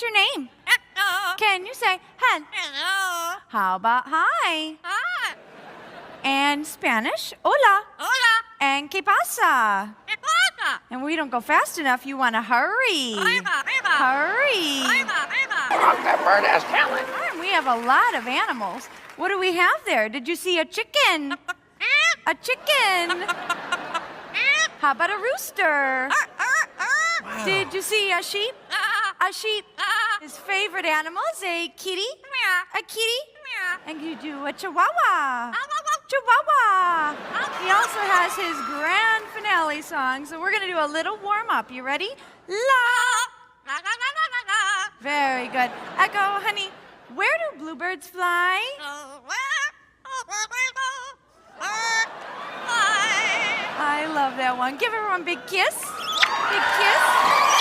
What's your name? Hello. Can you say hello? Hello. How about hi? Hi. And Spanish, hola. Hola. And ¿qué pasa? ¿Qué pasa? And we don't go fast enough. You want to hurry. Arriba, arriba. Hurry. Arriba, arriba. That bird has talent. And we have a lot of animals. What do we have there? Did you see a chicken? A chicken. How about a rooster? Wow. Did you see a sheep? A sheep. His favorite animal is a kitty. A kitty. And you do a chihuahua. Chihuahua. He also has his grand finale song, so we're going to do a little warm-up. You ready? La. Very good. Echo, honey, where do bluebirds fly? I love that one. Give everyone a big kiss. Big kiss.